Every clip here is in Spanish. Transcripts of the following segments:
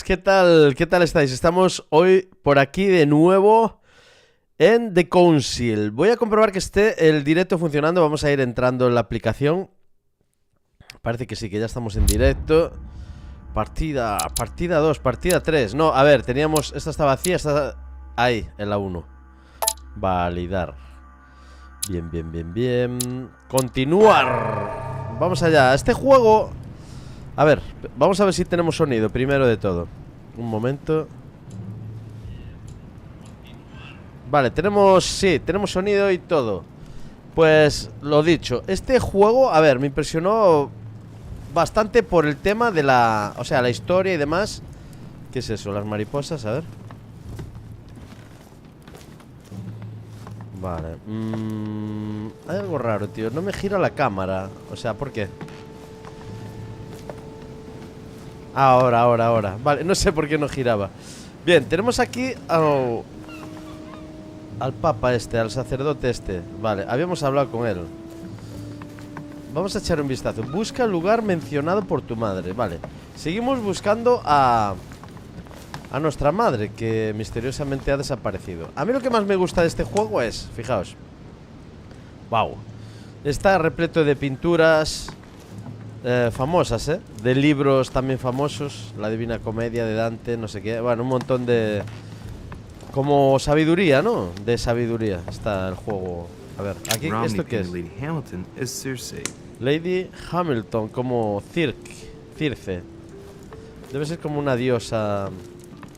¿Qué tal? ¿Qué tal estáis? Estamos hoy por aquí de nuevo en The Council. Voy a comprobar que esté el directo funcionando. Vamos a ir entrando en la aplicación. Parece que sí, que ya estamos en directo. Partida 2, partida 3. No, a ver, teníamos... Esta está vacía, está ahí, en la 1. Validar. Bien. Continuar. Vamos allá. Este juego... A ver, vamos a ver si tenemos sonido, primero de todo. Un momento. Vale, sí, tenemos sonido y todo. Pues, lo dicho, este juego, a ver, me impresionó bastante por el tema de la... O sea, la historia y demás. ¿Qué es eso? Las mariposas, a ver. Vale. Hay algo raro, tío. No me gira la cámara. O sea, ¿por qué? Ahora. Vale, no sé por qué no giraba. Bien, tenemos aquí al papa este, al sacerdote este. Vale, habíamos hablado con él. Vamos a echar un vistazo. Busca el lugar mencionado por tu madre. Vale, seguimos buscando a nuestra madre, que misteriosamente ha desaparecido. A mí lo que más me gusta de este juego es, fijaos, wow, está repleto de pinturas famosas, de libros también famosos. La Divina Comedia de Dante, no sé qué. Bueno, un montón de... Como sabiduría, ¿no? De sabiduría está el juego. A ver, aquí, ¿esto qué es? Lady Hamilton is Circe. Lady Hamilton, como Circe. Debe ser como una diosa.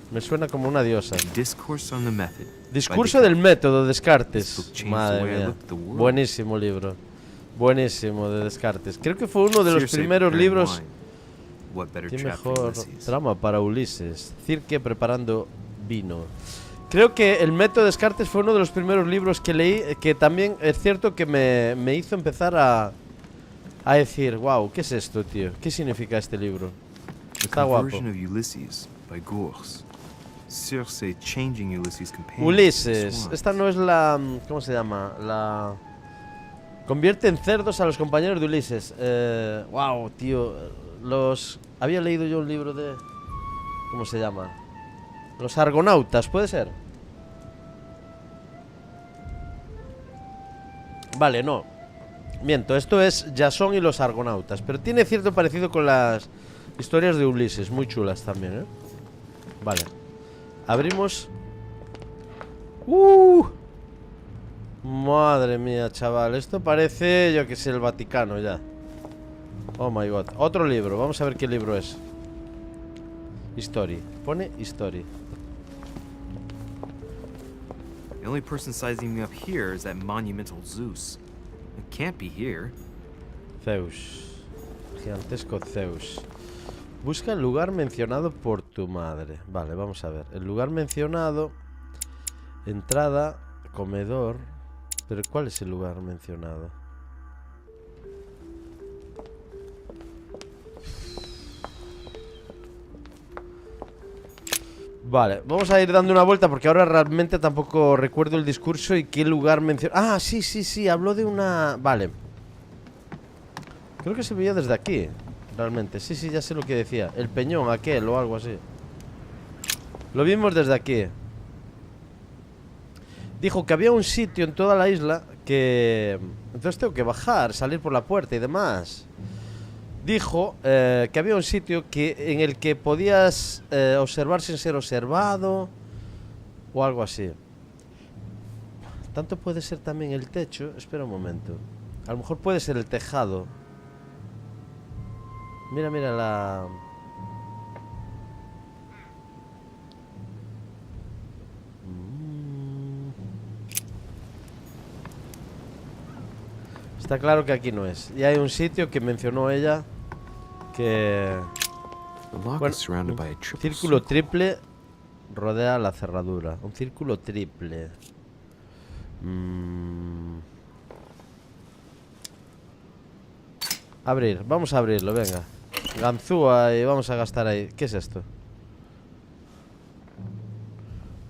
Me suena como una diosa. Discourse on the Method. Discurso del método, Descartes. This book changed the Madre way I mía. look at the world. Buenísimo libro. Buenísimo, de Descartes. Creo que fue uno de los Circe primeros preparing libros. wine. What better Qué trap for mejor Ulysses? trama para Ulises. Circe preparando vino. Creo que el método Descartes fue uno de los primeros libros que leí, que también es cierto que me hizo empezar a decir, wow, ¿qué es esto, tío? ¿Qué significa este libro? The Está guapo. Conversion of Ulysses by Gurs. Circe changing Ulysses' companions. Ulises. Swans. Esta no es la... ¿Cómo se llama? La... Convierte en cerdos a los compañeros de Ulises. Wow, tío. Había leído yo un libro de... ¿Cómo se llama? Los Argonautas, ¿puede ser? Vale, no. Miento, esto es Jasón y los Argonautas. Pero tiene cierto parecido con las historias de Ulises. Muy chulas también, ¿eh? Vale. Abrimos. Madre mía, chaval. Esto parece, yo que sé, el Vaticano ya. Oh my god. Otro libro. Vamos a ver qué libro es. History. Pone History. The only person sizing me up here is that monumental Zeus. It can't be here. Zeus. Gigantesco Zeus. Busca el lugar mencionado por tu madre. Vale, vamos a ver. El lugar mencionado. Entrada. Comedor. Pero ¿cuál es el lugar mencionado? Vale, vamos a ir dando una vuelta porque ahora realmente tampoco recuerdo el discurso y qué lugar mencionó. Ah, sí, habló de una... Vale. Creo que se veía desde aquí, realmente. Sí, ya sé lo que decía. El peñón aquel o algo así. Lo vimos desde aquí. Dijo que había un sitio en toda la isla que... Entonces tengo que bajar, salir por la puerta y demás. Dijo que había un sitio en el que podías observar sin ser observado o algo así. Tanto puede ser también el techo. Espera un momento. A lo mejor puede ser el tejado. Mira la... Está claro que aquí no es. Y hay un sitio que mencionó ella que... The lock Bueno, is surrounded by a un triple círculo circle. triple rodea la cerradura. Un círculo triple. Abrir, vamos a abrirlo, venga. Ganzúa y vamos a gastar ahí. ¿Qué es esto?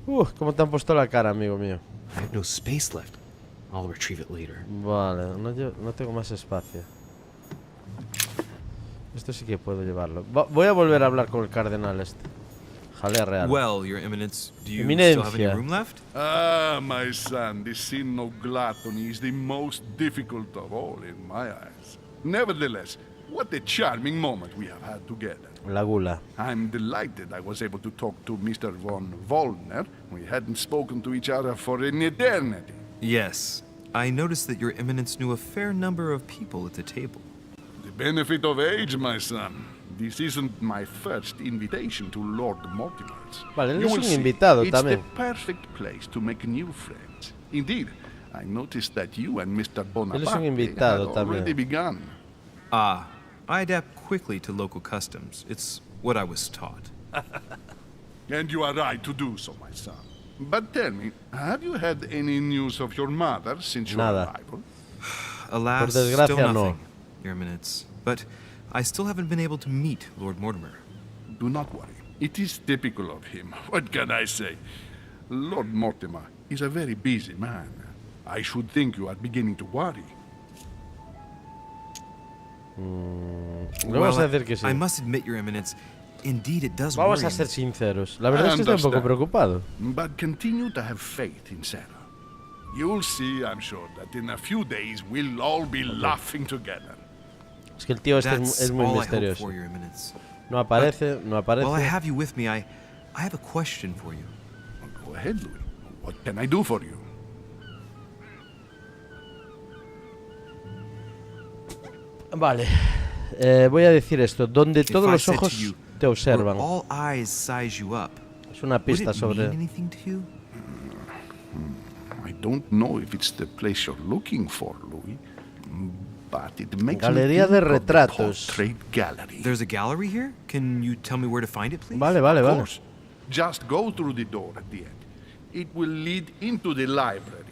¿Cómo te han puesto la cara, amigo mío? I have no space left. I'll retrieve it later. Vale, no tengo más espacio. Esto sí que puedo llevarlo. Voy a volver a hablar con el cardenal este. Jalea real. Well, Your Eminence, do you still have any Eminencia. room left? Ah, my son, the sin of gluttony is the most difficult of all in my eyes. Nevertheless, what a charming moment we have had together. La gula. I'm delighted I was able to talk to Mr. von Wollner. We hadn't spoken to each other for an eternity. Yes. I noticed that Your Eminence knew a fair number of people at the table. The benefit of age, my son. This isn't my first invitation to Lord Mortimer's. Vale, él You es will un see, invitado it's también. the perfect place to make new friends. Indeed, I noticed that you and Mr. Bonaparte invitado had already también. begun. Ah, I adapt quickly to local customs. It's what I was taught. And you are right to do so, my son. But tell me, have you had any news of your mother since your Nada. arrival? Alas, Por desgracia, still no. nothing, Your Eminence. But I still haven't been able to meet Lord Mortimer. Do not worry. It is typical of him. What can I say? Lord Mortimer is a very busy man. I should think you are beginning to worry. Le vamos a decir que sí. I must admit, Your Eminence, indeed it does Vamos worry a me. ser sinceros. La verdad es que estoy un poco Understand. preocupado. But continue to have faith in Sarah. You'll see, I'm sure, that in a few days we'll all be laughing together. Es que el tío este That's es muy all I hope misterioso. for, Your Eminence. No aparece, no aparece. While I have you with me, I have a question for you. Go ahead, Louis. What can I do for you? Vale. Voy a decir esto. Donde If todos I los said to ojos you, te observan. where all eyes size you up, Es una would pista it sobre... mean anything to you? I don't know if it's the place you're looking for, Louis, but it makes Galería me de think of the retratos. portrait gallery. There's a gallery here? Can you tell me where to find it, please? Vale, vale, Of vale. course. Just go through the door at the end. It will lead into the library.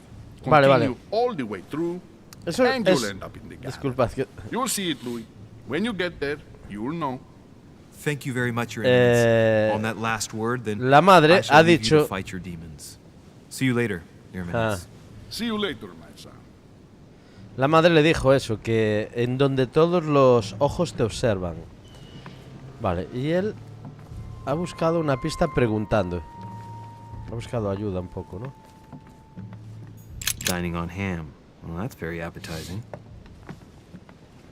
Vale, vale. Continue all the way through, Eso and es... you'll end up in the gallery. Disculpad, que... You'll see it, Louis. When you get there, you'll know. Thank you very much, Your Eminence. On that last word, then La madre I shall ha leave you to dicho- fight your demons. See you later, Your Eminence. See you later, my son. La madre le dijo eso, que en donde todos los ojos te observan. Vale, y él ha buscado una pista preguntando. Ha buscado ayuda un poco, ¿no? Dining on ham. Well, that's very appetizing.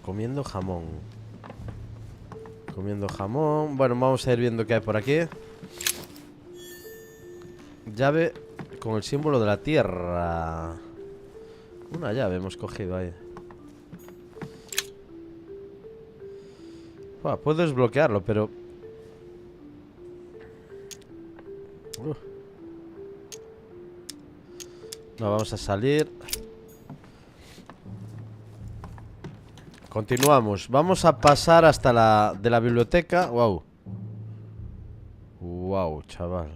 Comiendo jamón. Comiendo jamón. Bueno, vamos a ir viendo qué hay por aquí. Llave con el símbolo de la tierra. Una llave hemos cogido ahí. Buah, puedo desbloquearlo, pero... No, vamos a salir. Continuamos. Vamos a pasar hasta la de la biblioteca. Wow. Wow, chaval.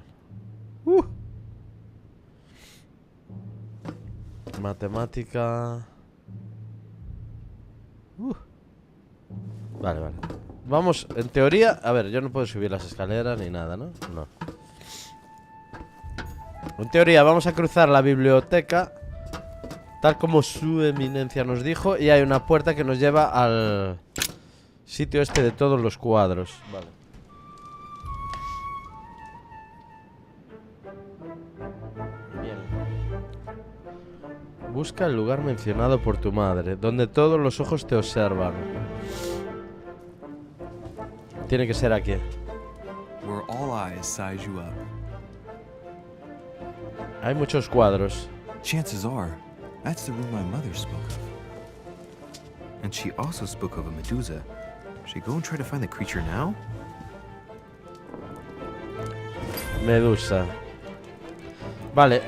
Matemática. Vale, vale. Vamos, en teoría... A ver, yo no puedo subir las escaleras ni nada, ¿no? No. En teoría vamos a cruzar la biblioteca, tal como su eminencia nos dijo, y hay una puerta que nos lleva al sitio este de todos los cuadros. Vale. Bien. Busca el lugar mencionado por tu madre, donde todos los ojos te observan. Tiene que ser aquí. Where all eyes size you up. Hay muchos cuadros. Chances are, that's the room my mother spoke of. And she also spoke of a Medusa. Should I go and try to find the creature now? Medusa. Vale,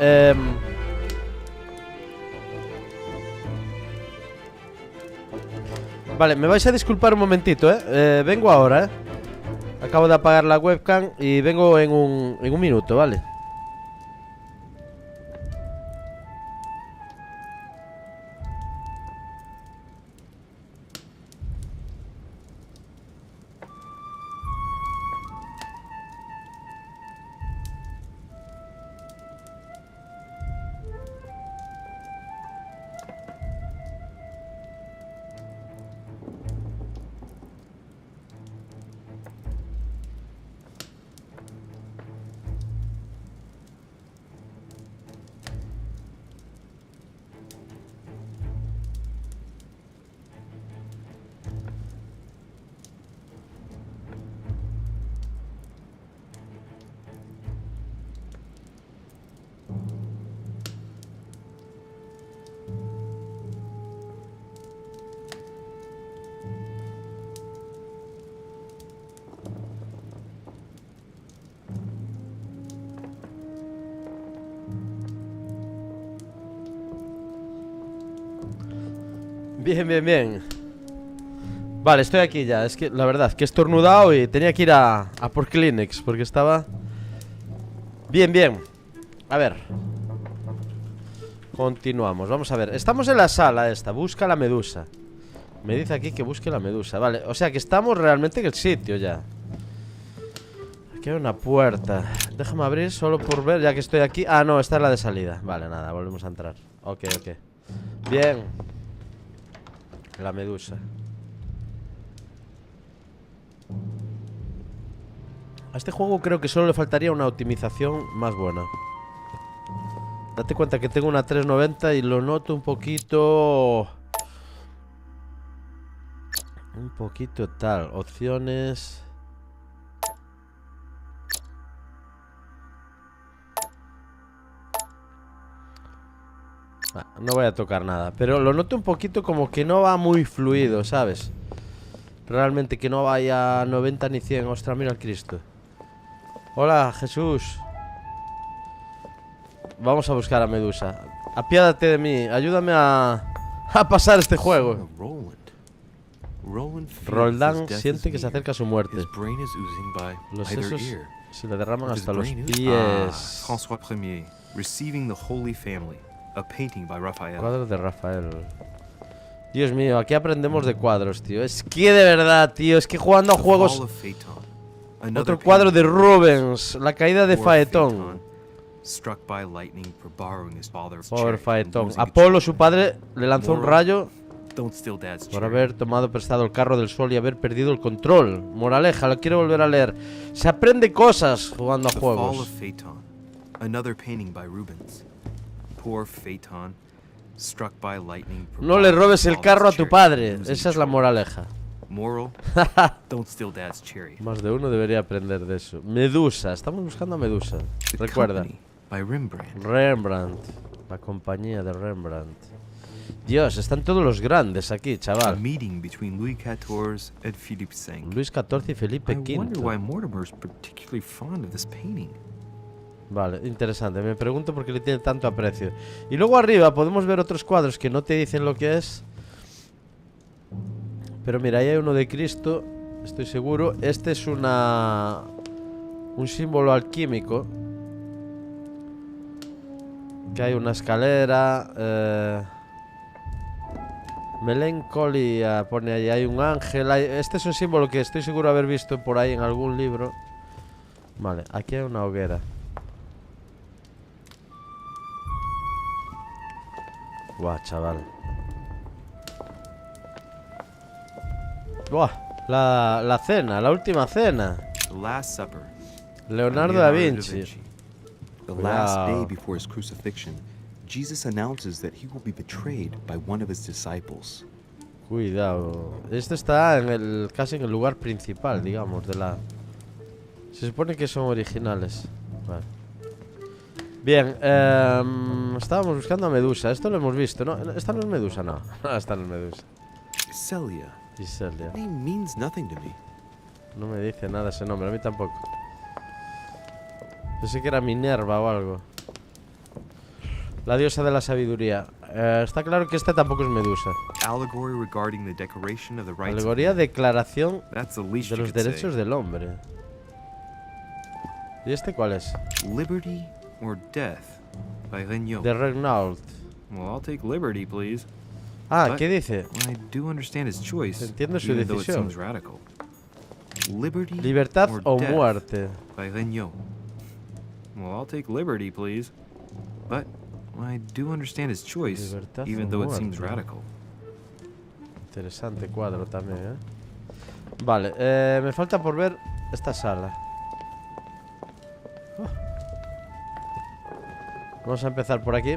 Vale, me vais a disculpar un momentito, vengo ahora, Acabo de apagar la webcam y vengo en un minuto, ¿vale? Bien, bien, bien. Vale, estoy aquí ya. Es que la verdad que he estornudado y tenía que ir a por Kleenex porque estaba... Bien, bien. A ver. Continuamos, vamos a ver. Estamos en la sala esta, busca la medusa. Me dice aquí que busque la medusa. Vale, o sea que estamos realmente en el sitio ya. Aquí hay una puerta. Déjame abrir solo por ver, ya que estoy aquí. Ah, no, esta es la de salida. Vale, nada, volvemos a entrar. Ok, ok. Bien. La medusa. A este juego creo que solo le faltaría una optimización más buena. Date cuenta que tengo una 390 y lo noto un poquito... Un poquito tal. Opciones... no voy a tocar nada. Pero lo noto un poquito como que no va muy fluido, ¿sabes? Realmente que no vaya a 90 ni 100. Ostras, mira al Cristo. Hola, Jesús. Vamos a buscar a Medusa. Apiádate de mí. Ayúdame a pasar este juego. Roldán siente que se acerca a su muerte. Los sesos se le derraman hasta los pies. François I, Receiving the Holy Family, a painting by Raphael. Cuadros de Rafael. Dios mío, aquí aprendemos de cuadros, tío. Es que de verdad, tío, es que jugando a juegos... Otro cuadro de Rubens, la caída de Faetón. Por Faetón. Apolo, su padre, le lanzó un rayo por haber tomado prestado el carro del sol y haber perdido el control. Moraleja, lo quiero volver a leer. Se aprende cosas jugando a juegos. No le robes el carro a tu padre. Esa es la moraleja. Más de uno debería aprender de eso. Medusa, estamos buscando a Medusa. Recuerda. Rembrandt. La compañía de Rembrandt. Dios, están todos los grandes aquí, chaval. Luis XIV y Felipe V. Vale, interesante. Me pregunto por qué le tiene tanto aprecio. Y luego arriba podemos ver otros cuadros que no te dicen lo que es. Pero mira, ahí hay uno de Cristo, estoy seguro. Este es un símbolo alquímico. Que hay una escalera. Melancolía, pone ahí, hay un ángel. Este es un símbolo que estoy seguro haber visto por ahí en algún libro. Vale, aquí hay una hoguera. Buah, chaval. Buah, la cena, la última cena. Leonardo da Vinci. The last day before his crucifixion, Jesus announces that he will be betrayed by one of his disciples. Cuidado. Esto está casi en el lugar principal, digamos, de la... Se supone que son originales. Vale. Bien, estábamos buscando a Medusa. Esto lo hemos visto, ¿no? Esta no es Medusa, no. Esta no es Medusa. Celia. Celia. Name means nothing to me. No me dice nada ese nombre, a mí tampoco. Pensé que era Minerva o algo. La diosa de la sabiduría. Está claro que esta tampoco es Medusa. Alegoría, declaración de los derechos del hombre. ¿Y este cuál es? Liberty or death by Regnault. De Regnault. Well, I'll take liberty, please. Ah, ¿qué dice? I do understand his choice. Entiendo su decisión. Liberty Libertad or o death muerte. by Regnault. Well, I'll take liberty, please. But I do understand his choice, Libertad even o though it seems muerte. radical. Interesante cuadro también, ¿eh? Vale, me falta por ver esta sala. Vamos a empezar por aquí.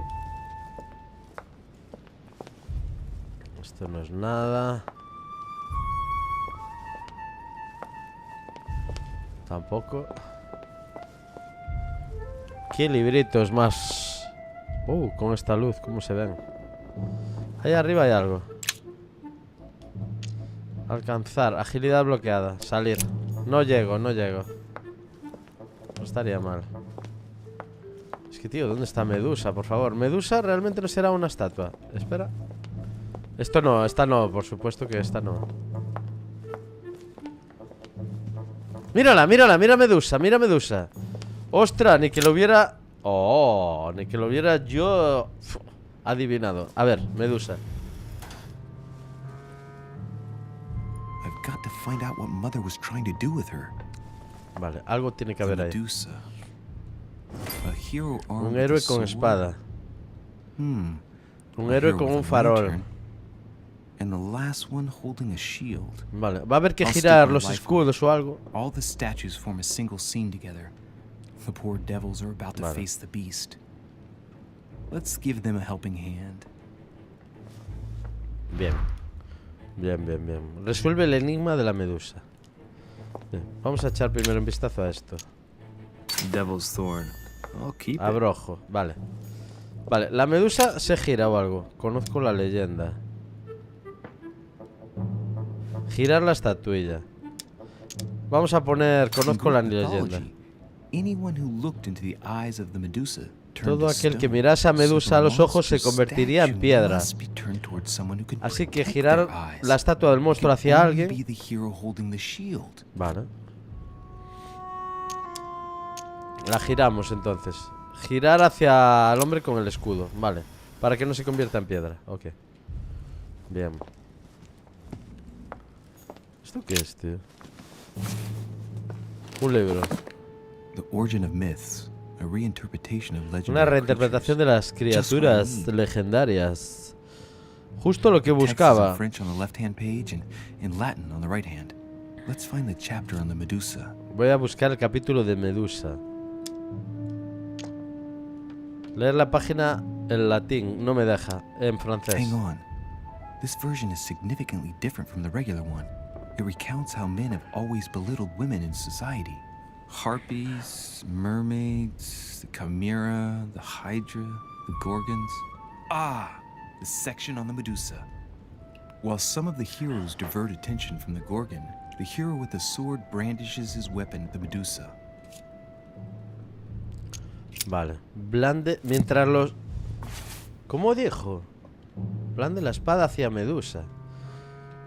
Esto no es nada. Tampoco. ¿Qué libritos más? Con esta luz, ¿cómo se ven? Ahí arriba hay algo. Alcanzar, agilidad bloqueada. Salir. No llego, no llego. No estaría mal. Es que, tío, ¿dónde está Medusa? Por favor. Medusa realmente no será una estatua. Espera. Esto no, esta no, por supuesto que esta no. Mírala, mírala, mira Medusa, mira Medusa. Ostras, ni que lo hubiera... Oh, ni que lo hubiera yo adivinado. A ver, Medusa. I've got to find out what Mother was trying to do with her. Vale, algo tiene que haber ahí. Medusa. A hero armed Un with a héroe con sword. espada. Hmm. Un A héroe hero con with un a farol. lantern, and the last one holding a shield. Vale, va a haber que I'll girar stick my los life escudos o algo. All the statues form a single scene together. The poor devils are about to Vale. face the beast. Let's give them a helping hand. Bien. Bien, bien, bien. Resuelve el enigma de la Medusa. Bien, vamos a echar primero un vistazo a esto. Devil's Thorn. I'll keep it. Abrojo, vale. Vale, la Medusa se gira o algo. Conozco la leyenda. Girar la estatuilla. Vamos a poner... Conozco la leyenda. Anyone who looked into the eyes of the Medusa turned Todo to aquel que stone. mirase a Medusa So a the los ojos se monstrous convertiría en statue piedra. must be turned towards someone who can Así que protect girar their eyes. la estatua del monstruo Can hacia only alguien. be the hero holding the shield. Vale. La giramos entonces. Girar hacia el hombre con el escudo. Vale. Para que no se convierta en piedra. Ok. Bien. ¿Esto qué es, tío? Un libro. The Origin of Myths, a reinterpretation of legendary Una reinterpretación de las criaturas legendarias. Justo lo que buscaba. In French on the left-hand page and in Latin on the right hand. Let's find the chapter on the Medusa. Voy a buscar el capítulo de Medusa. Leer la página en latín no me deja. En francés. Hang on. This version is significantly different from the regular one. It recounts how men have always belittled women in society. Harpies, mermaids, the chimera, the hydra, the gorgons. Ah, the section on the Medusa. While some of the heroes divert attention from the gorgon, the hero with the sword brandishes his weapon at the Medusa. Vale. Blande. Mientras los... ¿Cómo dijo? Blande la espada hacia Medusa.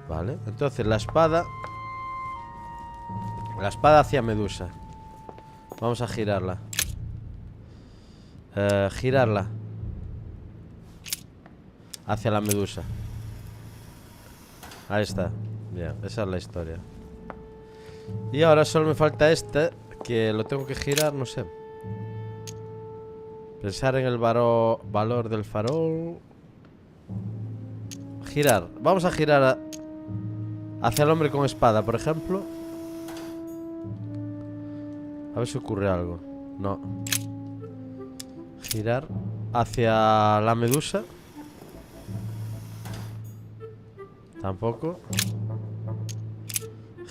Vale. Entonces la espada... La espada hacia Medusa. Vamos a girarla. Girarla hacia la Medusa. Ahí está. Bien, esa es la historia. Y ahora solo me falta este, que lo tengo que girar, no sé. Pensar en el valor del farol. Girar. Vamos a girar hacia el hombre con espada, por ejemplo. A ver si ocurre algo. No. Girar hacia la Medusa. Tampoco.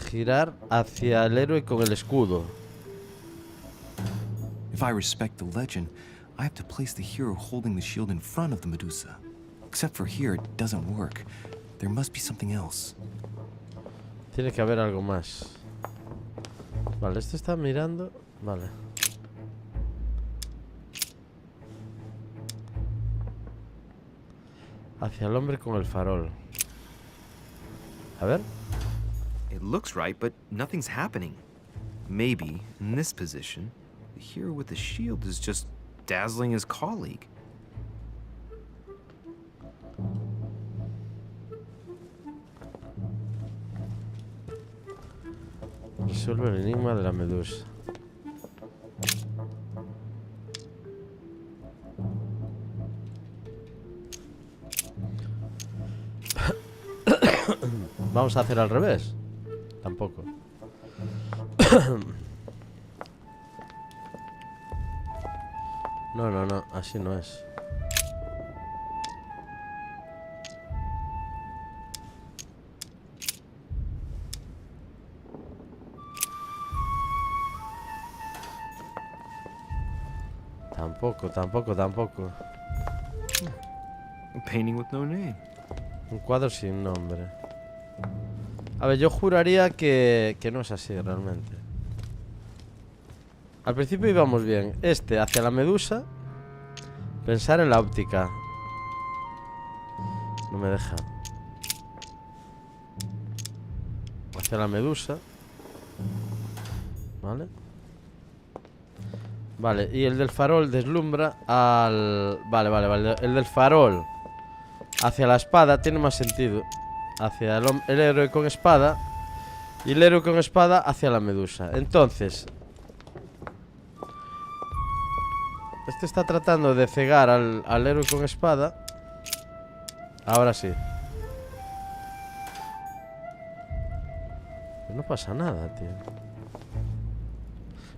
Girar hacia el héroe con el escudo. If I respect the legend, I have to place the hero holding the shield in front of the Medusa. Except for here, it doesn't work. There must be something else. Tiene que haber algo más. Vale, este está mirando. Vale. Hacia el hombre con el farol. A ver. It looks right, but nothing's happening. Maybe, in this position, the hero with the shield is just dazzling his colleague. Resuelve el enigma de la Medusa. Vamos a hacer al revés. Tampoco. No, no, no, así no es. Tampoco, tampoco, tampoco. A painting with no name. Un cuadro sin nombre. A ver, yo juraría que no es así realmente. Al principio íbamos bien. Este hacia la Medusa. Pensar en la óptica. No me deja. hacia la medusa. Vale. Vale, y el del farol deslumbra al... Vale. El del farol hacia la espada tiene más sentido. Hacia el héroe con espada. Y el héroe con espada hacia la medusa. Entonces, este está tratando de cegar al héroe con espada. Ahora sí. No pasa nada, tío.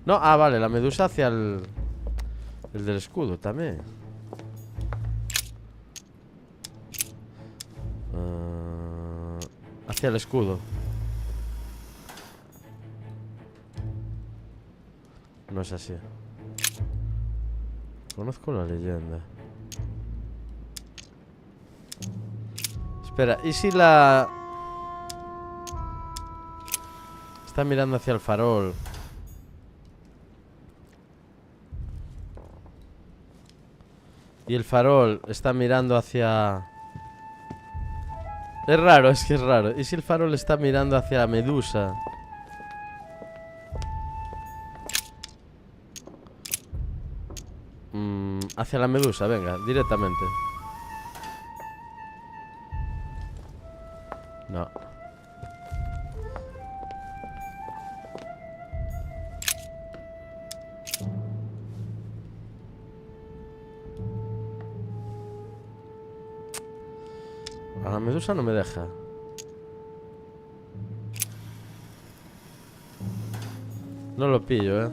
No, vale, la medusa hacia el del escudo también. Hacia el escudo. No es así. Conozco la leyenda. Espera, ¿y si la... Está mirando hacia el farol? Y el farol está mirando hacia... Es raro, es que es raro. ¿Y si el farol está mirando hacia la medusa? Hacia la medusa, venga, directamente. No. A la medusa no me deja. No lo pillo,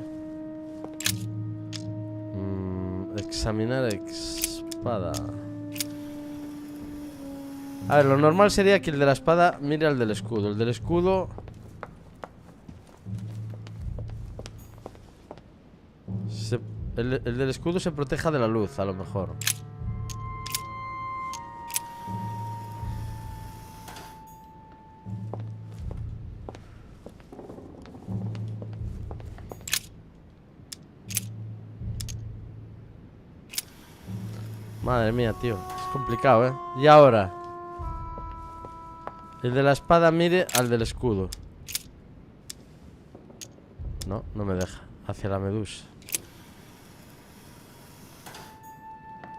examinar espada. A ver, lo normal sería que el de la espada mire al del escudo. El del escudo... El del escudo se proteja de la luz, a lo mejor. Madre mía, tío. Es complicado, Y ahora el de la espada mire al del escudo. No, no me deja. Hacia la medusa.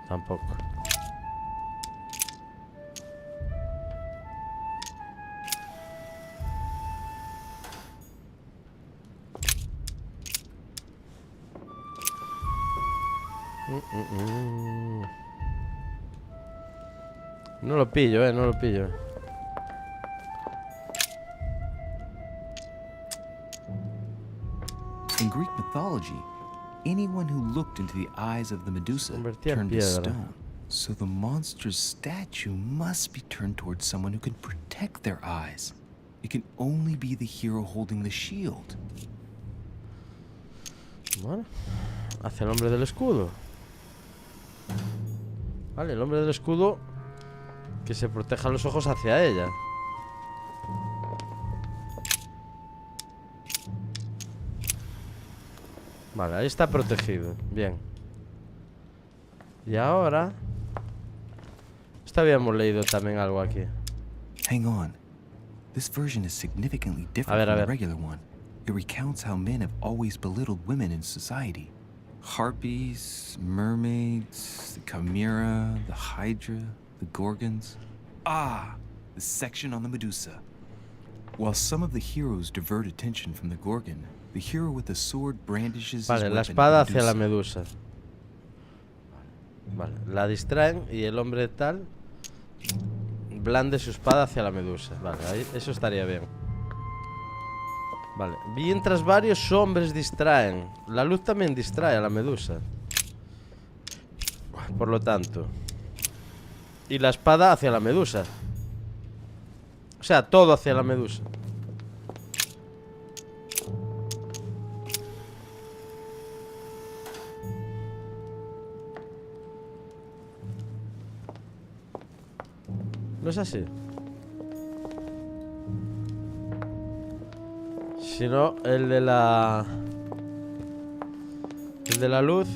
Tampoco. No lo pillo, no lo pillo. In Greek mythology, anyone who looked into the eyes of the Medusa Convertía en turned to piedra. stone. So the monster's statue must be turned towards someone who can protect their eyes. It can only be the hero holding the shield. Bueno, hacia el hombre del escudo. Vale, el hombre del escudo que se proteja los ojos hacia ella. Vale, ahí está protegido. Bien. Y ahora... Esto habíamos leído también algo aquí. Hang on. This version is significantly different A from the ver. regular one. It recounts how men have always belittled women in society. Harpies, mermaids, the chimera, the hydra, the gorgons. The section on the Medusa. While some of the heroes divert attention from the gorgon, the hero with the sword brandishes Vale, his la weapon espada at hacia la Medusa. medusa. Vale, la distraen y el hombre tal blande su espada hacia la medusa. Vale, ahí, eso estaría bien. Vale, mientras varios hombres distraen. La luz también distrae a la medusa. Por lo tanto. Y la espada hacia la medusa. O sea, todo hacia la medusa. No es así. Sino el de la... El de la luz.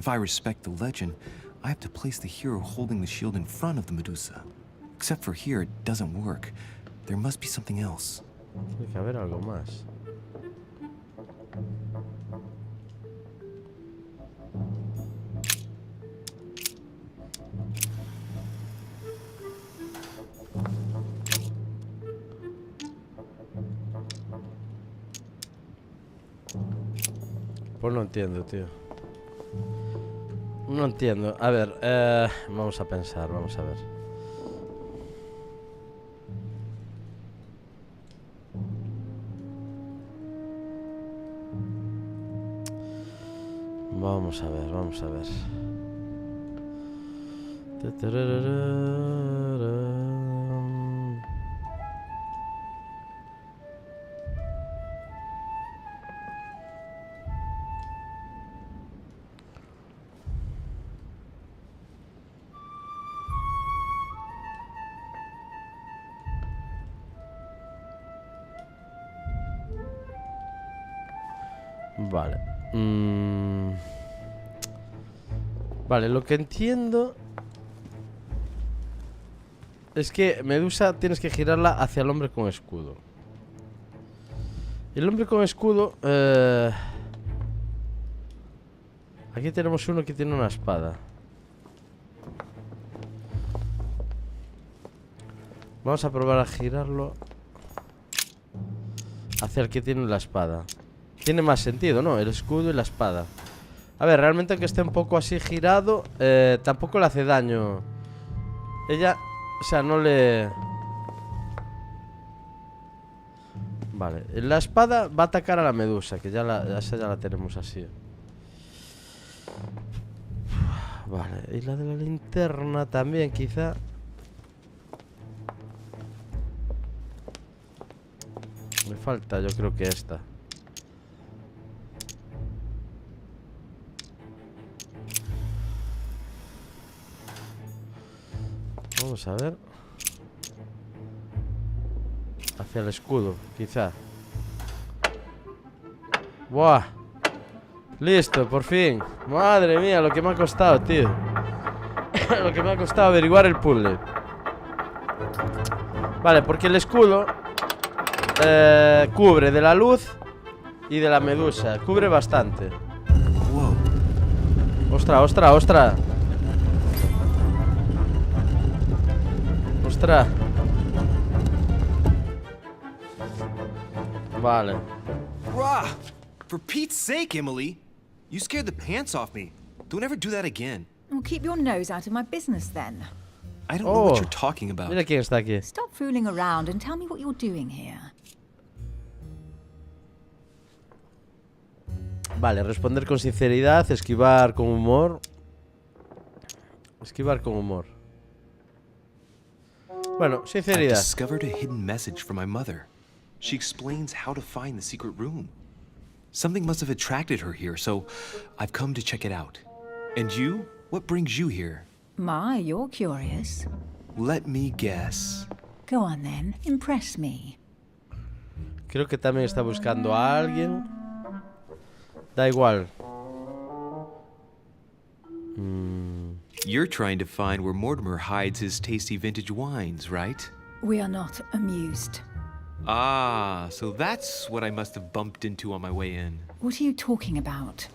If I respect the legend, I have to place the hero holding the shield in front of the Medusa. Except for here, it doesn't work. There must be something else. Tiene que haber algo más. Pues no entiendo, tío. No entiendo. A ver, vamos a pensar, vamos a ver. Vamos a ver, vamos a ver. Vale. Vale, lo que entiendo es que Medusa tienes que girarla hacia el hombre con escudo. Y el hombre con escudo... aquí tenemos uno que tiene una espada. Vamos a probar a girarlo hacia el que tiene la espada. Tiene más sentido, ¿no? El escudo y la espada. A ver, realmente aunque esté un poco así girado, tampoco le hace daño. Ella, o sea, no le... Vale, la espada va a atacar a la Medusa, que ya la tenemos así. Vale, y la de la linterna también, quizá. Me falta, yo creo que esta. Vamos a ver. Hacia el escudo, quizá. ¡Buah! Listo, por fin. Madre mía, lo que me ha costado, tío. Lo que me ha costado averiguar el puzzle. Vale, porque el escudo cubre de la luz y de la Medusa. Cubre bastante. ¡Ostras, ostras, ostras! ¡Ostras! Vale. Rah! For Pete's sake, Emily! You scared the pants off me. Don't ever do that again. Well, keep your nose out of my business then. I don't know what you're talking about. Mira quién está aquí. Stop fooling around and tell me what you're doing here. Vale, responder con sinceridad, esquivar con humor. Esquivar con humor. Bueno, I sinceridad. discovered a hidden message from my mother. She explains how to find the secret room. Something must have attracted her here, so I've come to check it out. And you? What brings you here? My, you're curious. Let me guess. Go on then, impress me. Creo que también está buscando a alguien. Da igual. You're trying to find where Mortimer hides his tasty vintage wines, right? We are not amused. Ah, so that's what I must have bumped into on my way in. What are you talking about?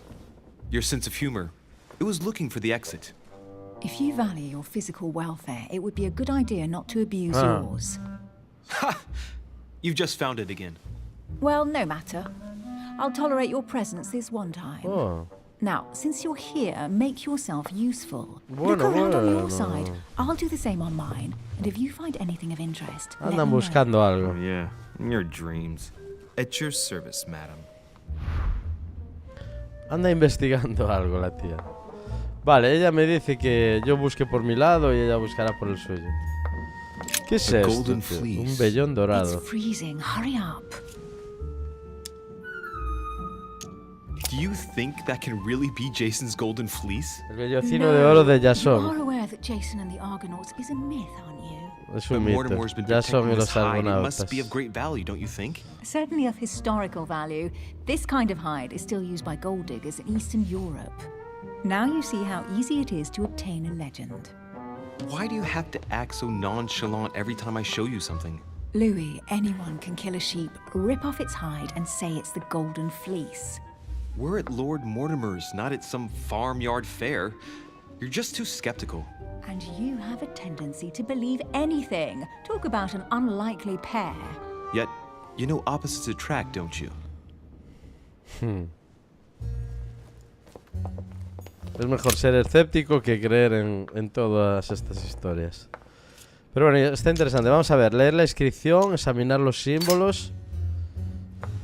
Your sense of humor. It was looking for the exit. If you value your physical welfare, it would be a good idea not to abuse yours. Ha! You've just found it again. Well, no matter. I'll tolerate your presence this one time. Oh. Now, since you're here, make yourself useful. Look Bueno, around on your bueno. side. I'll do the same on mine. And if you find anything of interest, let Andan me know. buscando algo. Yeah, in your dreams. At your service, madam. Anda investigando algo la tía. Vale, ella me dice que yo busque por mi lado y ella buscará por el suyo. ¿Qué es The esto, golden tío? fleece. Un vellón dorado. It's freezing. Hurry up. Do you think that can really be Jason's golden fleece? El vellocino de oro de You are Jason. aware that Jason and the Argonauts is a myth, aren't you? Es But un mito. Mortimer's been Jason protecting y this los hide. It must argonautas. be of great value, don't you think? Certainly of historical value. This kind of hide is still used by gold diggers in Eastern Europe. Now you see how easy it is to obtain a legend. Why do you have to act so nonchalant every time I show you something? Louis, anyone can kill a sheep, rip off its hide, and say it's the Golden Fleece. We're at Lord Mortimer's, not at some farmyard fair. You're just too skeptical. And you have a tendency to believe anything. Talk about an unlikely pair. Yet, you know opposites attract, don't you? Es mejor ser escéptico que creer en todas estas historias. Pero bueno, está interesante. Vamos a ver, leer la inscripción, examinar los símbolos.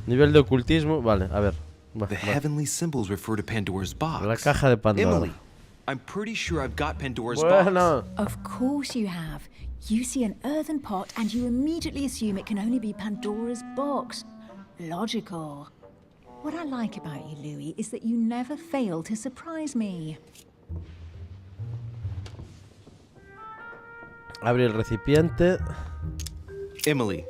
Nivel de ocultismo. Vale, a ver. The heavenly symbols refer to Pandora's box. La caja de Pandora. Emily, I'm pretty sure I've got Pandora's box. Bueno. Of course you have. You see an earthen pot and you immediately assume it can only be Pandora's box. Logical. What I like about you, Louis, is that you never fail to surprise me. Abre el recipiente. Emily,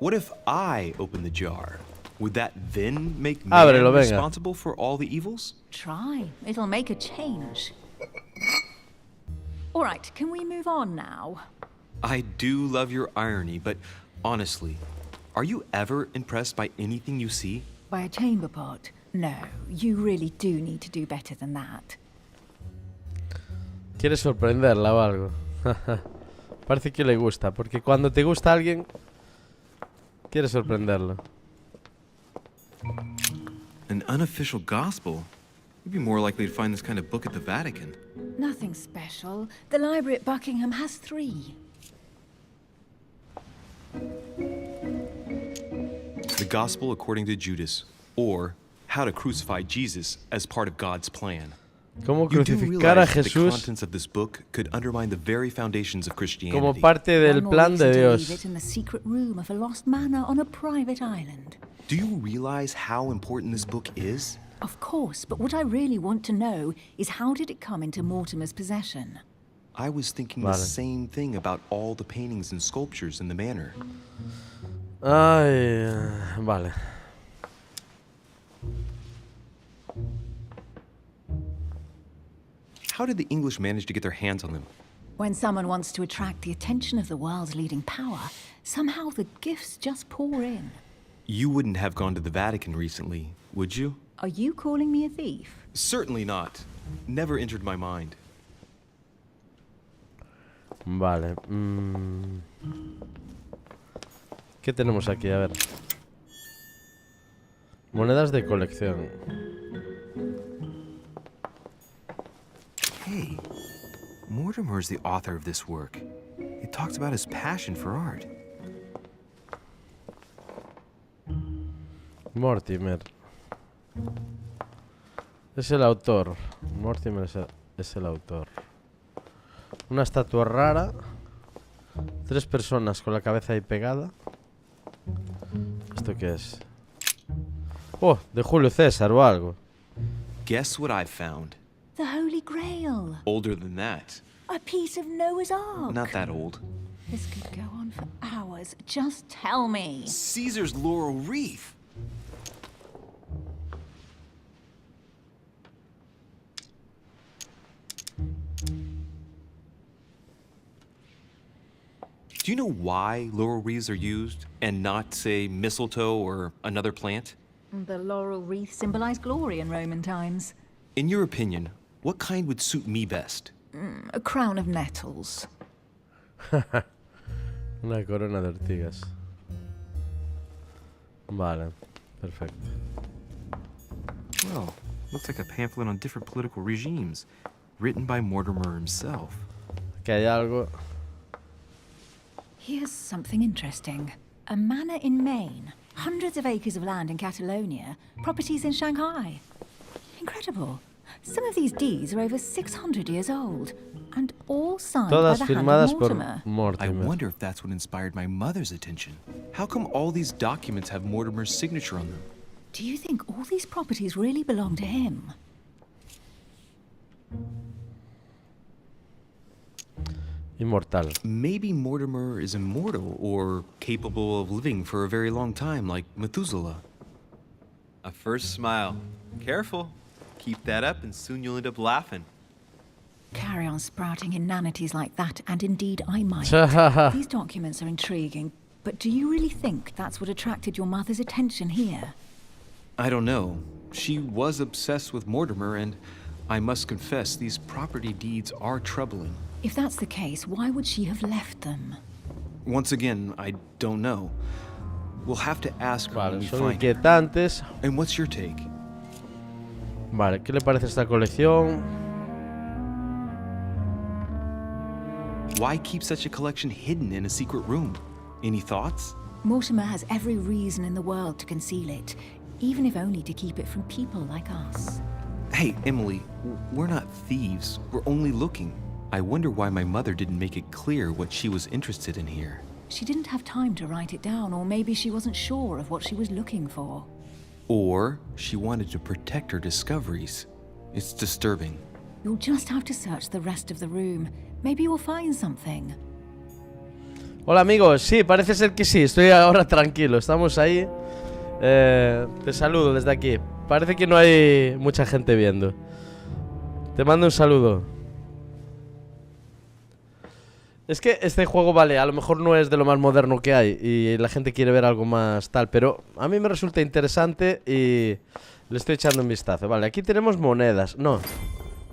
what if I open the jar? Would that then make me Ábrelo, venga. responsible for all the evils? Try. It'll make a change. All right, can we move on now? I do love your irony, but honestly, are you ever impressed by anything you see? By a chamber pot? No, you really do need to do better than that. ¿Quieres sorprenderla o algo? Parece que le gusta, porque cuando te gusta alguien, quieres sorprenderlo. An unofficial gospel? You'd be more likely to find this kind of book at the Vatican. Nothing special. The library at Buckingham has 3. The Gospel According to Judas, or How to Crucify Jesus as Part of God's Plan. ¿Cómo You do crucificar a realize that the Jesús contents of this book could undermine the very foundations of como Christianity. parte del One plan more de reason to Dios? leave it in the secret room of a lost manor on a private island. Do you realize how important this book is? Of course, but what I really want to know is how did it come into Mortimer's possession? I was thinking Vale. the same thing about all the paintings and sculptures in the manor. Ay, vale. How did the English manage to get their hands on them? When someone wants to attract the attention of the world's leading power, somehow the gifts just pour in. You wouldn't have gone to the Vatican recently, would you? Are you calling me a thief? Certainly not. Never entered my mind. Vale. ¿Qué tenemos aquí? A ver. Monedas de colección. Hey, Mortimer is the author of this work. It talks about his passion for art. Mortimer. Es el autor. Mortimer es el autor. Una estatua rara. 3 personas con la cabeza ahí pegada. ¿Esto qué es? Oh, de Julio César o algo. Guess what I found? The Holy Grail. Older than that. A piece of Noah's Ark. Not that old. This could go on for hours. Just tell me. Caesar's laurel wreath. Do you know why laurel wreaths are used and not, say, mistletoe or another plant? The laurel wreath symbolized glory in Roman times. In your opinion, what kind would suit me best? A crown of nettles. Una corona de ortigas. Vale, perfecto. Well, looks like a pamphlet on different political regimes, written by Mortimer himself. Aquí hay algo. Here's something interesting. A manor in Maine, hundreds of acres of land in Catalonia, properties in Shanghai. Incredible. Some of these deeds are over 600 years old, and all signed Todas by the hand firmadas of por Mortimer. I Mortimer. wonder if that's what inspired my mother's attention. How come all these documents have Mortimer's signature on them? Do you think all these properties really belong to him? Inmortal. Maybe Mortimer is immortal or capable of living for a very long time, like Methuselah. A first smile. Careful. Keep that up and soon you'll end up laughing. Carry on sprouting inanities like that, and indeed I might. These documents are intriguing, but do you really think that's what attracted your mother's attention here? I don't know. She was obsessed with Mortimer, and I must confess, these property deeds are troubling. If that's the case, why would she have left them? Once again, I don't know. We'll have to ask her when Vale, we son find her. inquietantes. And what's your take? Vale, ¿qué le parece esta colección? Why keep such a collection hidden in a secret room? Any thoughts? Mortimer has every reason in the world to conceal it, even if only to keep it from people like us. Hey, Emily, we're not thieves. We're only looking. I wonder why my mother didn't make it clear what she was interested in here. She didn't have time to write it down, or maybe she wasn't sure of what she was looking for. Or she wanted to protect her discoveries. It's disturbing. You'll just have to search the rest of the room. Maybe you'll find something. Hola amigos, sí, parece ser que sí, estoy ahora tranquilo, estamos ahí. Te saludo desde aquí. Parece que no hay mucha gente viendo. Te mando un saludo. Es que este juego, vale, a lo mejor no es de lo más moderno que hay y la gente quiere ver algo más tal, pero a mí me resulta interesante y le estoy echando un vistazo. Vale, aquí tenemos monedas. No,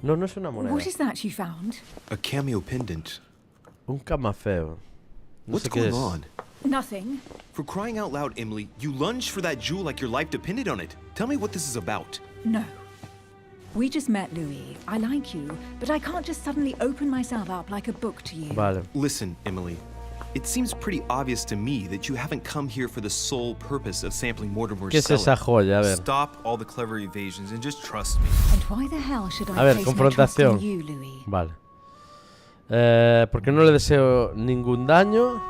no es una moneda. What is that you found? A cameo pendant. Un camafeo. No What's sé qué going es. on? Nothing. For crying out loud, Emily, you lunged for that jewel like your life depended on it. Tell me what this is about. No. We just met, Louis. I like you, but I can't just suddenly open myself up like a book to you. Vale. Listen, Emily. It seems pretty obvious to me that you haven't come here for the sole purpose of sampling Mortimer's ¿Qué es esa cellar. joya? A ver. Stop all the clever evasions and just trust me. And why the hell should I A ver, place my trust in confrontación. you, Louis? Vale. Porque no le deseo ningún daño.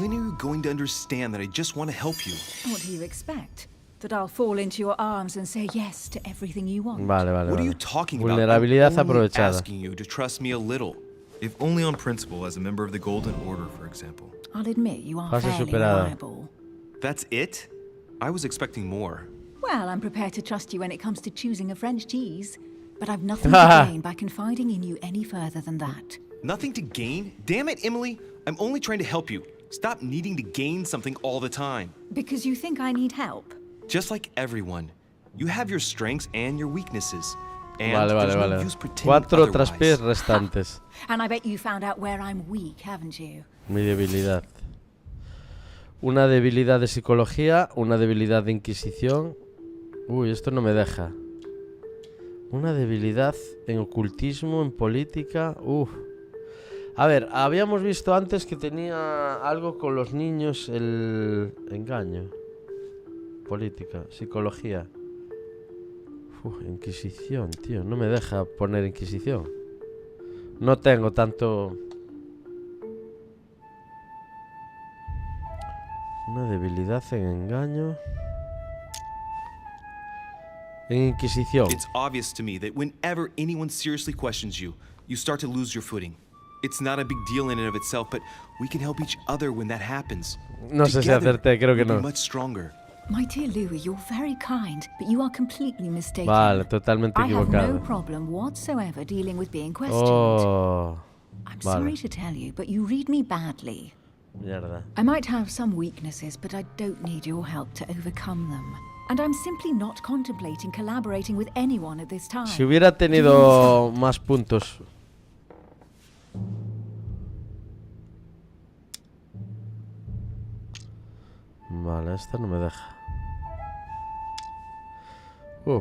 When are you going to understand that I just want to help you? What do you expect? That I'll fall into your arms and say yes to everything you want? Vale, vale, What are you vale. talking about? Vulnerabilidad I'm only aprovechada. asking you to trust me a little. If only on principle, as a member of the Golden Order, for example. I'll admit you are Fase fairly superada. reliable. That's it? I was expecting more. Well, I'm prepared to trust you when it comes to choosing a French cheese. But I've nothing to gain by confiding in you any further than that. Nothing to gain? Damn it, Emily! I'm only trying to help you. Stop needing to gain something all the time. Because you think I need help? Just like everyone. You have your strengths and your weaknesses. And Vale, there's vale, no vale. use pretending 4 traspiés otherwise. restantes. And I bet you found out where I'm weak, haven't you? Mi debilidad. Una debilidad de psicología, una debilidad de inquisición. Uy, esto no me deja. Una debilidad en ocultismo, en política. A ver, habíamos visto antes que tenía algo con los niños, el engaño. Política, psicología. Inquisición, tío, no me deja poner inquisición. No tengo tanto... Una debilidad en engaño. En inquisición. It's obvious to me that whenever anyone seriously questions you, you start to lose your footing. It's not a big deal in and of itself, but we can help each other when that happens. No sé si Together, acerté, creo que we'll be no. much stronger. My dear Louis, you're very kind, but you are completely mistaken. Vale, totalmente I have no equivocado. problem whatsoever dealing with being questioned. Oh, I'm vale. sorry to tell you, but you read me badly. Mierda. I might have some weaknesses, but I don't need your help to overcome them. And I'm simply not contemplating collaborating with anyone at this time. Si hubiera tenido más puntos. Vale, esta no me deja.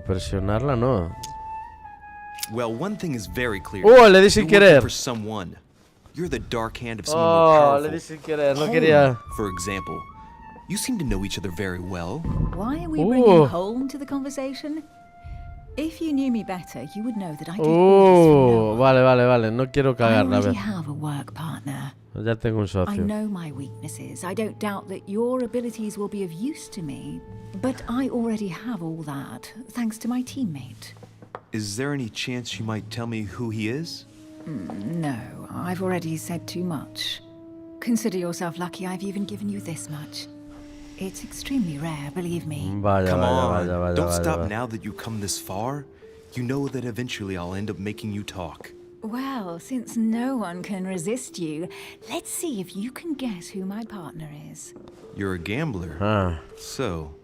Presionarla no. Well, one thing is very clear. Le di sin You're working querer. for someone. You're the dark hand of someone more powerful. Le di sin querer, no Home, quería. for example. You seem to know each other very well. Why are we bringing home to the conversation? If you knew me better, you would know that I did all this for no one. Vale, no quiero I cagarla, a already ver. have a work partner. Ya tengo un I socio. know my weaknesses. I don't doubt that your abilities will be of use to me. But I already have all that, thanks to my teammate. Is there any chance you might tell me who he is? No, I've already said too much. Consider yourself lucky I've even given you this much. It's extremely rare, believe me. Vaya, Come vaya, on. vaya, vaya, Don't vaya, stop vaya. now that you come this far. You know that eventually I'll end up making you talk. Well, since no one can resist you, let's see if you can guess who my partner is. You're a gambler. Ah, So,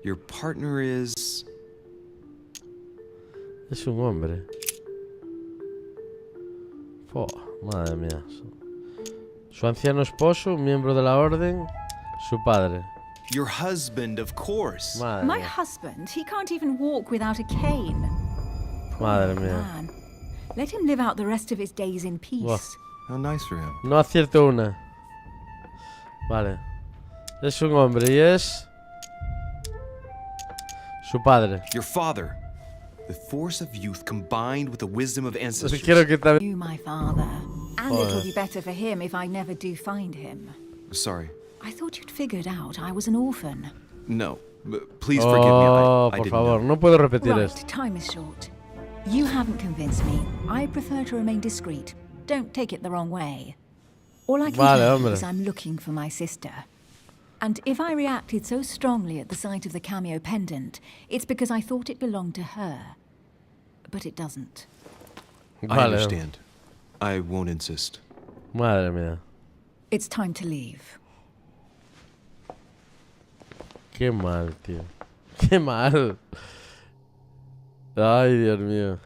your partner is... es un hombre. Oh, madre mía. Su anciano esposo, un miembro de la orden, su padre. Your husband, of course. Madre My mía. husband, he can't even walk without a cane. Madre mía. Man, let him live out the rest of his days in peace. Buah. How nice for him. No acierto una. Vale. Es un hombre y es... su padre. Your father. The force of youth combined with the wisdom of ancestors. Quiero que también... You, my father. And Oh, it'll yeah. be better for him if I never do find him. Sorry. I thought you'd figured out I was an orphan. No. Please forgive me. Oh, I por didn't favor, know. no puedo repetir Right, esto. time is short. You haven't convinced me. I prefer to remain discreet. Don't take it the wrong way. All I can Vale, tell you hombre. is I'm looking for my sister. And if I reacted so strongly at the sight of the cameo pendant, it's because I thought it belonged to her. But it doesn't. I Vale. understand. I won't insist. Madre mía. It's time to leave. Qué mal, tío. Qué mal. Ay, Dios mío.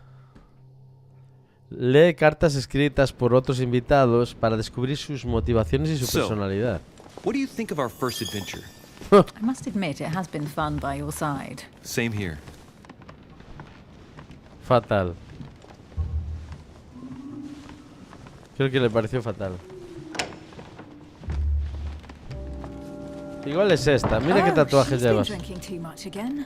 Lee cartas escritas por otros invitados para descubrir sus motivaciones y su So. personalidad. What do you think of our first adventure? I must admit, it has been fun by your side. Same here. Fatal. Creo que le pareció fatal. Igual es esta. Mira qué tatuajes she's been llevas. drinking too much again.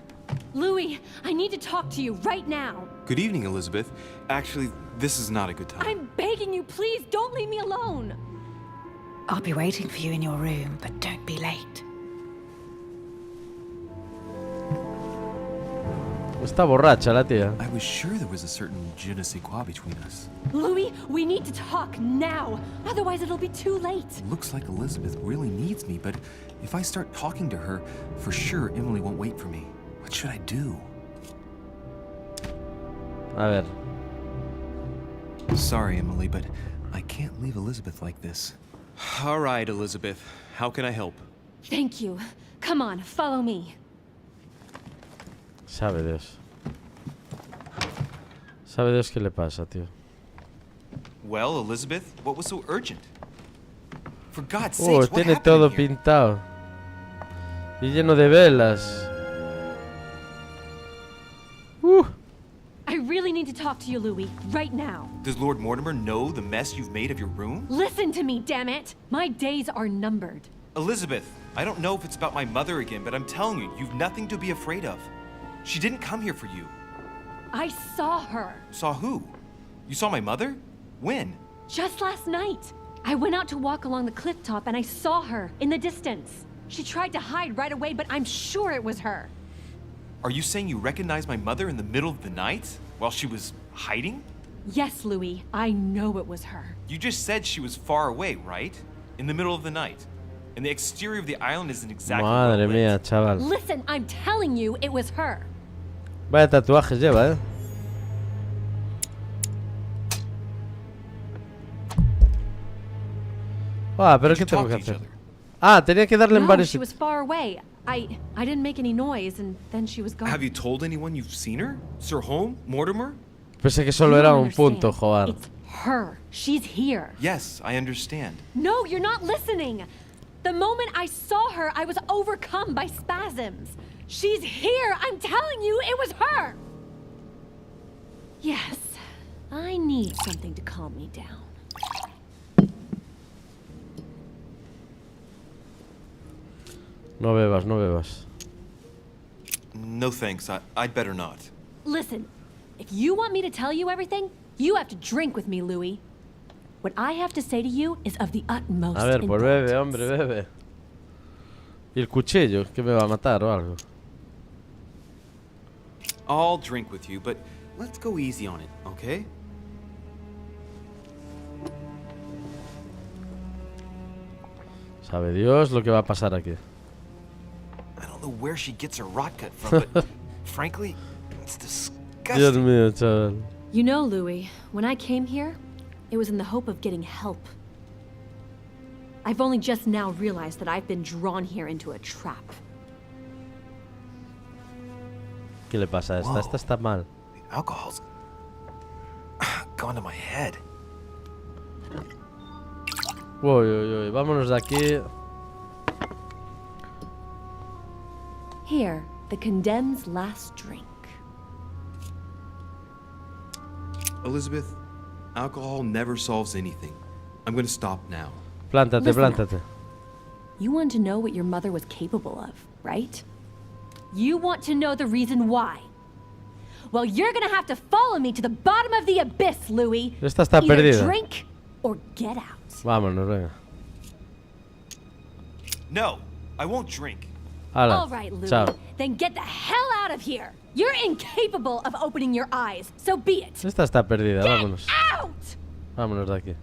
Louis, I need to talk to you right now. Good evening, Elizabeth. Actually, this is not a good time. I'm begging you, please don't leave me alone. I'll be waiting for you in your room, but don't be late. Está borracha la tía. I was sure there was a certain je ne sais quoi between us. Louis, we need to talk now. Otherwise, it'll be too late. Looks like Elizabeth really needs me, but if I start talking to her, for sure Emily won't wait for me. What should I do? A ver. Sorry, Emily, but I can't leave Elizabeth like this. All right, Elizabeth. How can I help? Thank you. Come on, follow me. Sabe Dios. Sabe Dios qué le pasa, tío. Well, Elizabeth, what was so urgent? For God's Oh, sakes, what tiene happened todo in here? pintado. Y lleno de velas. I really need to talk to you, Louis, right now. Does Lord Mortimer know the mess you've made of your room? Listen to me, damn it. My days are numbered. Elizabeth, I don't know if it's about my mother again, but I'm telling you, you've nothing to be afraid of. She didn't come here for you. I saw her Saw who? You saw my mother? When? just last night. I went out to walk along the cliff top and I saw her in the distance. She tried to hide right away, but I'm sure it was her. Are you saying you recognized my mother in the middle of the night while she was hiding? Yes, Louis, I know it was her. You just said she was far away, right? In the middle of the night. And the exterior of the island isn't exactly Madre well lit. mía, chaval. Listen, I'm telling you, it was her. Vaya tatuajes lleva, Ah, pero Did ¿qué you tengo talk que to each hacer? other? Ah, tenía que darle en No, varios... she was far away. I didn't make any noise, and then she was gone. Have you told anyone you've seen her? Sir Holm? Mortimer? Pensé que solo You era don't un punto, understand. joder. It's her. She's here. Yes, I understand. No, you're not listening. The moment I saw her, I was overcome by spasms. She's here. I'm telling you, it was her. Yes, I need something to calm me down. No bebas, no bebas. No thanks, I'd better not. Listen, if you want me to tell you everything, you have to drink with me, Louis. What I have to say to you is of the utmost A ver, pues bebe, importance. hombre, bebe. ¿Y el cuchillo? ¿Que me va a matar o algo? I'll drink with you, but let's go easy on it, okay? Sabe Dios lo que va a pasar aquí. know where she gets her rot gut from, but frankly, it's Dios disgusting. mío, chaval. You know, Louis, when I came here, it was in the hope of getting help. I've only just now realized that I've been drawn here into a trap. ¿Qué le pasa a esta? Whoa. Esta está mal. The alcohol's gone to my head. Uy, uy, uy. Vámonos de aquí. Here, the condemned's last drink. Elizabeth, alcohol never solves anything. I'm gonna stop now. Plántate, Listen. plántate. You want to know what your mother was capable of, right? You want to know the reason why. Well, you're gonna have to follow me to the bottom of the abyss, Louis. Esta está Either perdida. drink or get out. Vámonos, venga. No, I won't drink. Hala. All right, Louis. Chao. Then get the hell out of here. You're incapable of opening your eyes, so be it. Esta está perdida, vámonos. Out! Vámonos de aquí.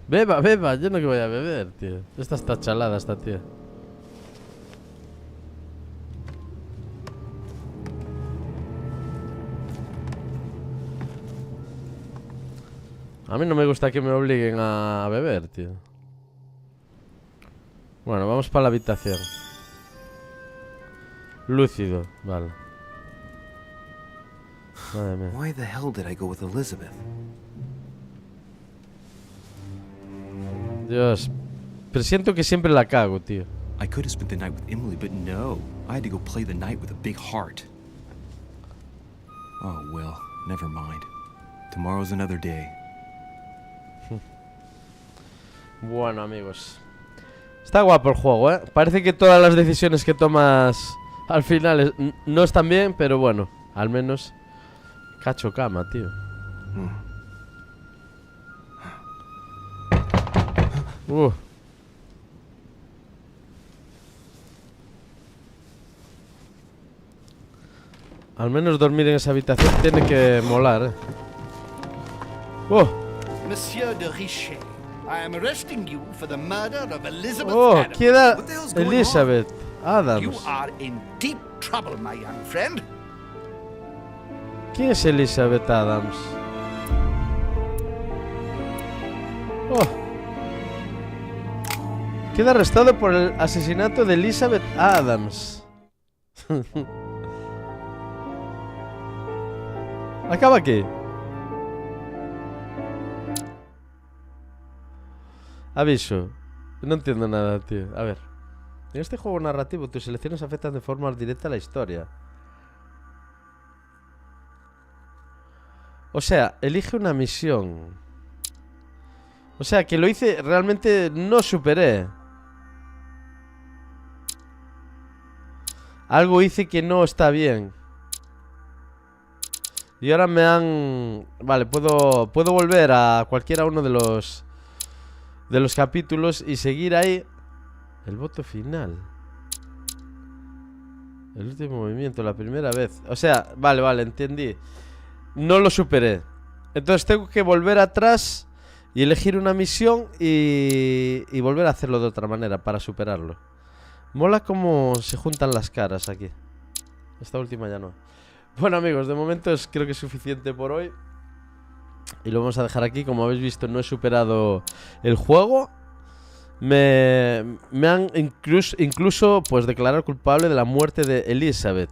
Beba, beba. Yo no que voy a beber, tío. Esta está chalada, esta tía. A mí no me gusta que me obliguen a beber, tío. Bueno, vamos para la habitación. Lúcido, vale. Madre mía. Why the hell did I go with Elizabeth? Dios. Presiento que siempre la cago, tío. I could have spent the night with Emily, but no. I had to go play the night with a big heart. Oh, well, never mind. Tomorrow's another day. Bueno, amigos. Está guapo el juego, ¿eh? Parece que todas las decisiones que tomas al final no están bien, pero bueno, al menos cacho cama, tío. Al menos dormir en esa habitación tiene que molar, ¿eh? Monsieur de Richet, I am arresting you for the murder of Elizabeth Adams. queda What the hell's going Elizabeth You Adams. are in deep trouble, my young friend. ¿Quién es Elizabeth Adams? Queda arrestado por el asesinato de Elizabeth Adams. Acaba aquí. Aviso. No entiendo nada, tío. A ver. En este juego narrativo, tus elecciones afectan de forma directa a la historia. O sea, elige una misión. O sea, que lo hice, realmente no superé. Algo hice que no está bien. Y ahora me han... Vale, puedo volver a cualquiera uno de los capítulos y seguir ahí. El voto final. El último movimiento, la primera vez. O sea, vale, entendí. No lo superé. Entonces tengo que volver atrás y elegir una misión y volver a hacerlo de otra manera para superarlo. Mola cómo se juntan las caras aquí. Esta última ya no. Bueno, amigos, de momento creo que es suficiente por hoy. Y lo vamos a dejar aquí. Como habéis visto, no he superado el juego. Me han incluso pues declarado culpable de la muerte de Elizabeth.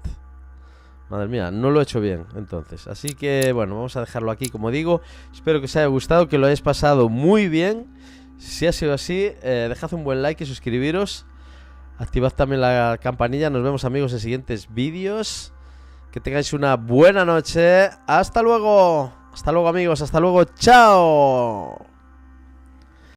Madre mía, no lo he hecho bien entonces. Así que bueno, vamos a dejarlo aquí, como digo. Espero que os haya gustado, que lo hayáis pasado muy bien. Si ha sido así, dejad un buen like y suscribiros. Activad también la campanilla. Nos vemos, amigos, en siguientes vídeos. Que tengáis una buena noche. Hasta luego. Hasta luego, amigos. Hasta luego. Chao.